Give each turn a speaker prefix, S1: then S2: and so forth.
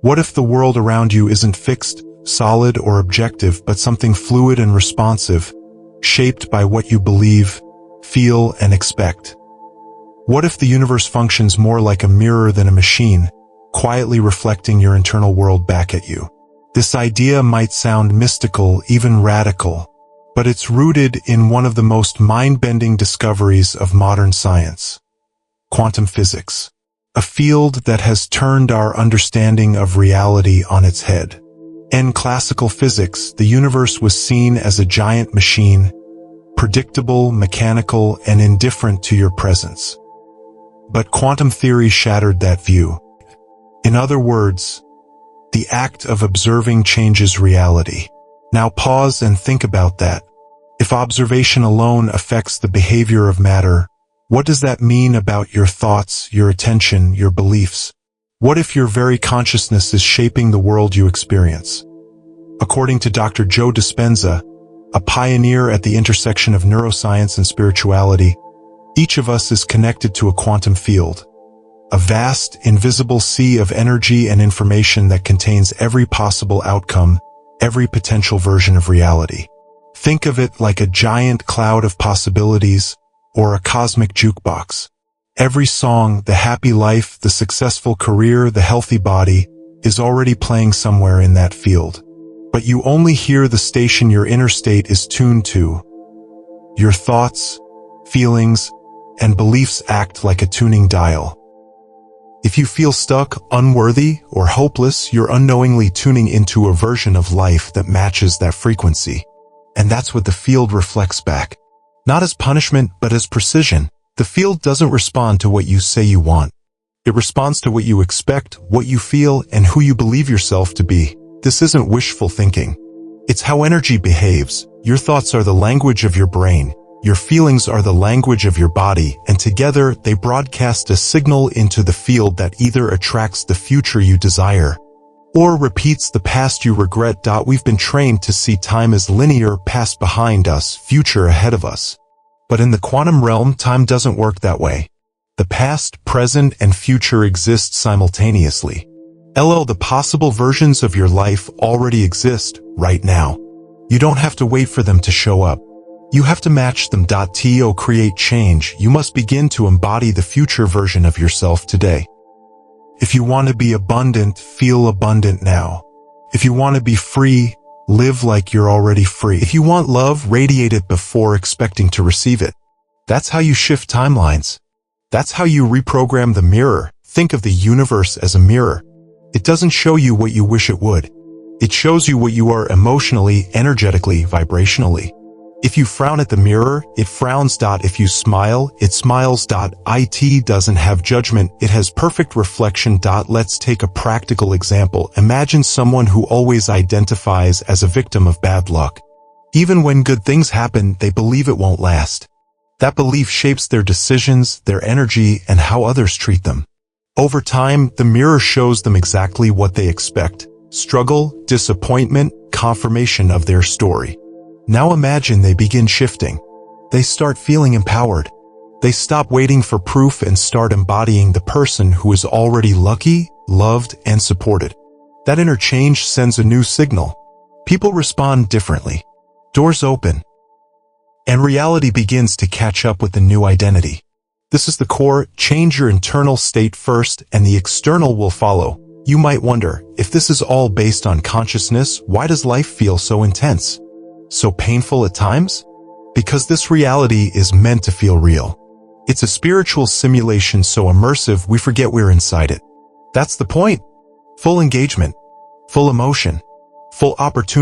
S1: What if the world around you isn't fixed, solid, or objective, but something fluid and responsive, shaped by what you believe, feel, and expect? What if the universe functions more like a mirror than a machine, quietly reflecting your internal world back at you? This idea might sound mystical, even radical, but it's rooted in one of the most mind-bending discoveries of modern science: quantum physics, a field that has turned our understanding of reality on its head. In classical physics, the universe was seen as a giant machine, predictable, mechanical, and indifferent to your presence. But quantum theory shattered that view. In other words, the act of observing changes reality. Now pause and think about that. If observation alone affects the behavior of matter, what does that mean about your thoughts, your attention, your beliefs? What if your very consciousness is shaping the world you experience? According to Dr. Joe Dispenza, a pioneer at the intersection of neuroscience and spirituality, each of us is connected to a quantum field, a vast, invisible sea of energy and information that contains every possible outcome, every potential version of reality. Think of it like a giant cloud of possibilities, or a cosmic jukebox. Every song, the happy life, the successful career, the healthy body, is already playing somewhere in that field. But you only hear the station your inner state is tuned to. Your thoughts, feelings, and beliefs act like a tuning dial. If you feel stuck, unworthy, or hopeless, you're unknowingly tuning into a version of life that matches that frequency. And that's what the field reflects back. Not as punishment, but as precision. The field doesn't respond to what you say you want. It responds to what you expect, what you feel, and who you believe yourself to be. This isn't wishful thinking. It's how energy behaves. Your thoughts are the language of your brain. Your feelings are the language of your body, and together they broadcast a signal into the field that either attracts the future you desire or repeats the past you regret. We've been trained to see time as linear, past behind us, future ahead of us. But in the quantum realm, time doesn't work that way. The past, present, and future exist simultaneously. The possible versions of your life already exist right now. You don't have to wait for them to show up. You have to match them. To create change, you must begin to embody the future version of yourself today. If you want to be abundant, feel abundant now. If you want to be free, live like you're already free. If you want love, radiate it before expecting to receive it. That's how you shift timelines. That's how you reprogram the mirror. Think of the universe as a mirror. It doesn't show you what you wish it would. It shows you what you are emotionally, energetically, vibrationally. If you frown at the mirror, it frowns. If you smile, it smiles. It doesn't have judgment, it has perfect reflection. Let's take a practical example. Imagine someone who always identifies as a victim of bad luck. Even when good things happen, they believe it won't last. That belief shapes their decisions, their energy, and how others treat them. Over time, the mirror shows them exactly what they expect: struggle, disappointment, confirmation of their story. Now imagine they begin shifting. They start feeling empowered. They stop waiting for proof and start embodying the person who is already lucky, loved, and supported. That inner change sends a new signal. People respond differently. Doors open. And reality begins to catch up with the new identity. This is the core. Change your internal state first, and the external will follow. You might wonder, if this is all based on consciousness, why does life feel so intense? So painful at times? Because this reality is meant to feel real. It's a spiritual simulation so immersive we forget we're inside it. That's the point. Full engagement, full emotion, full opportunity.